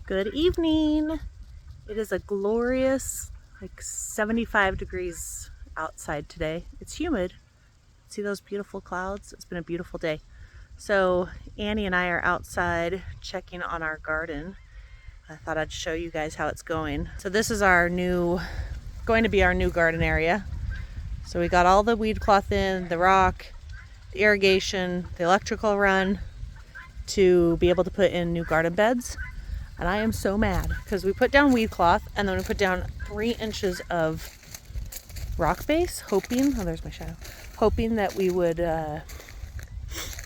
Good evening. It is a glorious, like 75 degrees outside today. It's humid. See those beautiful clouds? It's been a beautiful day. So Annie and I are outside checking on our garden. I thought I'd show you guys how it's going. So this is going to be our new garden area. So we got all the weed cloth in, the rock, the irrigation, the electrical run to be able to put in new garden beds. And I am so mad because we put down weed cloth and then we put down 3 inches of rock base, hoping that we would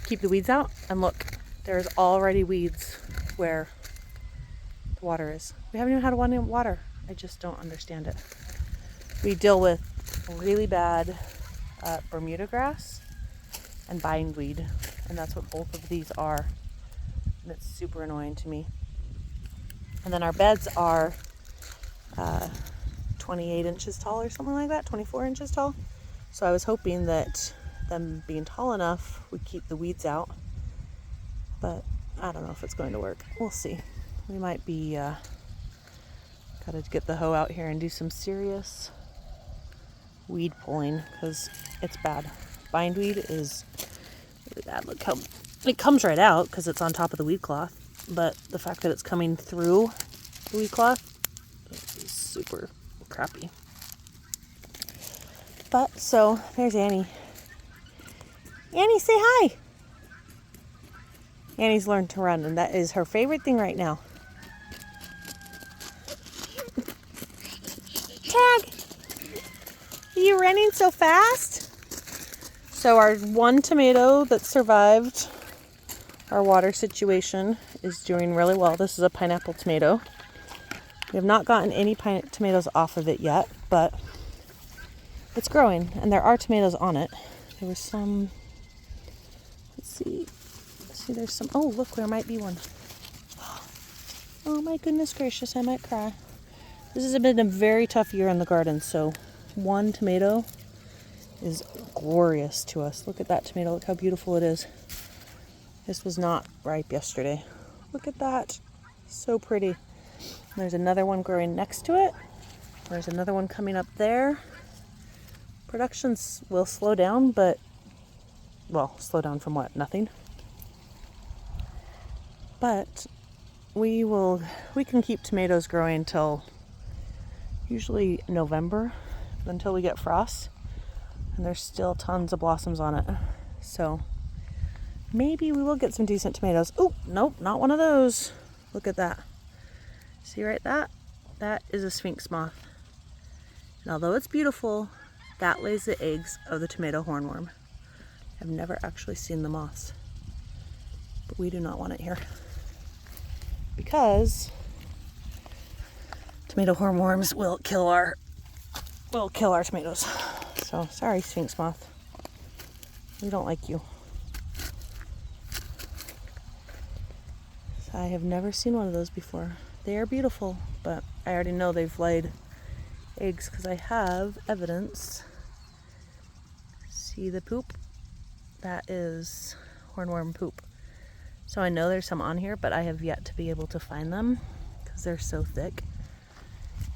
keep the weeds out. And look, there's already weeds where the water is. We haven't even had one water. I just don't understand it. We deal with really bad Bermuda grass and bindweed, and that's what both of these are. And it's super annoying to me. And then our beds are 28 inches tall or something like that, 24 inches tall. So I was hoping that them being tall enough would keep the weeds out. But I don't know if it's going to work. We'll see. We might be, gotta get the hoe out here and do some serious weed pulling because it's bad. Bindweed is really bad. Look how it comes right out because it's on top of the weed cloth. But the fact that it's coming through the weed cloth is super crappy. But so there's Annie. Annie, say hi. Annie's learned to run, and that is her favorite thing right now. Tag! Are you running so fast? So our one tomato that survived our water situation is doing really well. This is a pineapple tomato. We have not gotten any tomatoes off of it yet, but it's growing and there are tomatoes on it. There was some, let's see, there's some, oh look, there might be one. Oh my goodness gracious, I might cry. This has been a very tough year in the garden, so one tomato is glorious to us. Look at that tomato, look how beautiful it is. This was not ripe yesterday. Look at that. So pretty. There's another one growing next to it. There's another one coming up there. Productions will slow down, but, well, slow down from what? Nothing. But we can keep tomatoes growing till usually November, until we get frost. And there's still tons of blossoms on it. So maybe we will get some decent tomatoes. Oh, nope, not one of those. Look at that. See right that? That is a sphinx moth. And although it's beautiful, that lays the eggs of the tomato hornworm. I've never actually seen the moths, but we do not want it here because tomato hornworms will kill our tomatoes. So sorry, sphinx moth. We don't like you. I have never seen one of those before. They are beautiful, but I already know they've laid eggs because I have evidence. See the poop? That is hornworm poop. So I know there's some on here, but I have yet to be able to find them because they're so thick.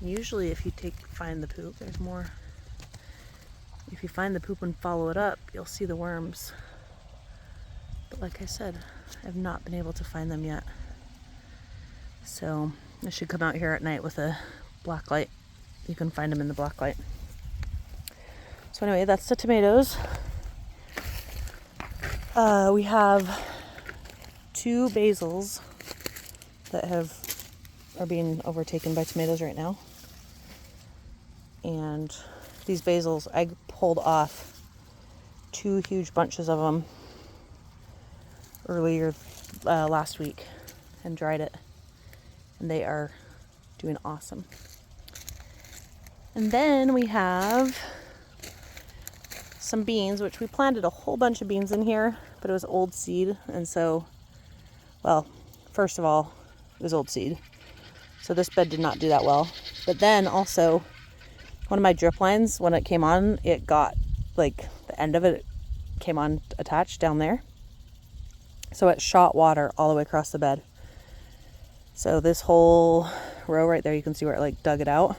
Usually if you find the poop, there's more. If you find the poop and follow it up, you'll see the worms. But like I said, I've not been able to find them yet. So I should come out here at night with a black light. You can find them in the black light. So anyway, that's the tomatoes. We have 2 basils that are being overtaken by tomatoes right now. And these basils, I pulled off 2 huge bunches of them earlier last week and dried it. And they are doing awesome. And then we have some beans, which we planted a whole bunch of beans in here, but it was old seed. And so, well, first of all, it was old seed. So this bed did not do that well. But then also, one of my drip lines, when it came on, it got, like, the end of it came on attached down there. So it shot water all the way across the bed. So this whole row right there, you can see where it like dug it out.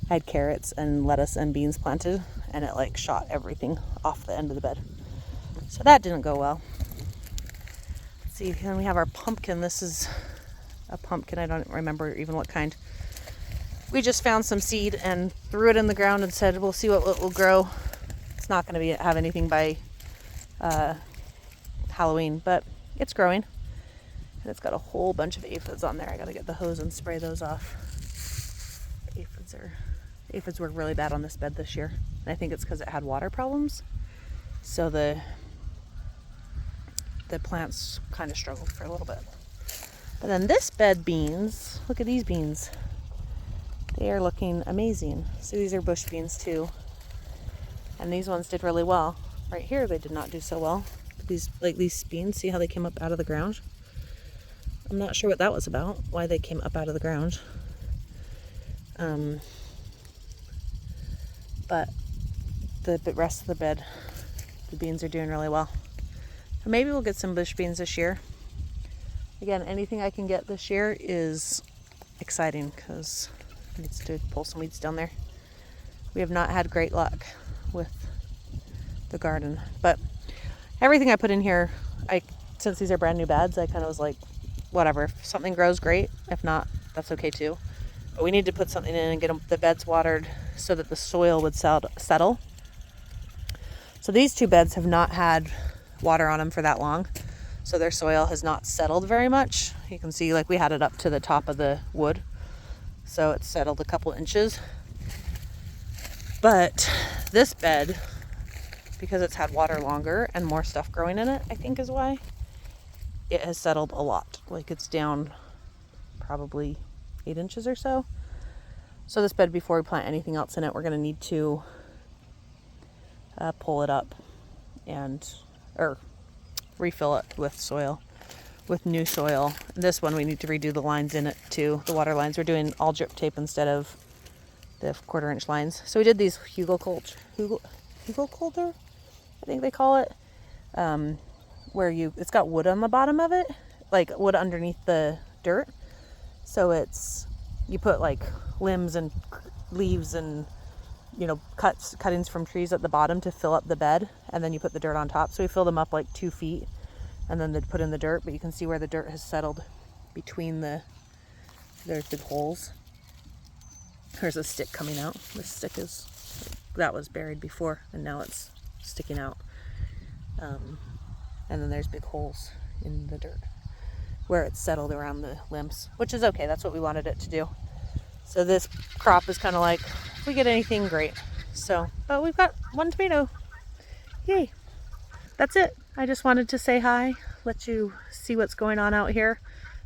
I had carrots and lettuce and beans planted, and it like shot everything off the end of the bed. So that didn't go well. Let's see, then we have our pumpkin. This is a pumpkin, I don't remember even what kind. We just found some seed and threw it in the ground and said we'll see what will grow. It's not going to have anything by Halloween, but it's growing. And it's got a whole bunch of aphids on there. I got to get the hose and spray those off. Aphids were really bad on this bed this year. And I think it's because it had water problems. So the plants kind of struggled for a little bit. But then this bed beans, look at these beans. They are looking amazing. So these are bush beans too. And these ones did really well. Right here they did not do so well. These beans, see how they came up out of the ground? I'm not sure what that was about, why they came up out of the ground. But the rest of the bed, the beans are doing really well. So maybe we'll get some bush beans this year. Again, anything I can get this year is exciting because I need to pull some weeds down there. We have not had great luck with the garden, but everything I put in here, since these are brand new beds, I kind of was like, whatever, if something grows, great. If not, that's okay too. But we need to put something in and get the beds watered so that the soil would settle. So these two beds have not had water on them for that long, so their soil has not settled very much. You can see like we had it up to the top of the wood, so it's settled a couple inches. But this bed, because it's had water longer and more stuff growing in it, I think is why it has settled a lot. Like it's down probably 8 inches or so. So this bed, before we plant anything else in it, we're going to need to pull it up or refill it with soil, with new soil. This one we need to redo the lines in it too, the water lines. We're doing all drip tape instead of the 1/4-inch lines. So we did these Hugelkultur, I think they call it, where it's got wood on the bottom of it, like wood underneath the dirt. So you put like limbs and leaves and cuttings from trees at the bottom to fill up the bed, and then you put the dirt on top. So we fill them up like 2 feet, and then they put in the dirt. But you can see where the dirt has settled between there's big holes. There's a stick coming out. This stick that was buried before, and now it's sticking out. And then there's big holes in the dirt where it's settled around the limbs, which is okay. That's what we wanted it to do. So this crop is kind of like, if we get anything, great. So, but we've got 1 tomato. Yay. That's it. I just wanted to say hi, let you see what's going on out here.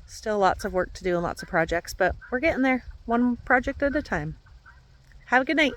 Still lots of work to do and lots of projects, but we're getting there, one project at a time. Have a good night.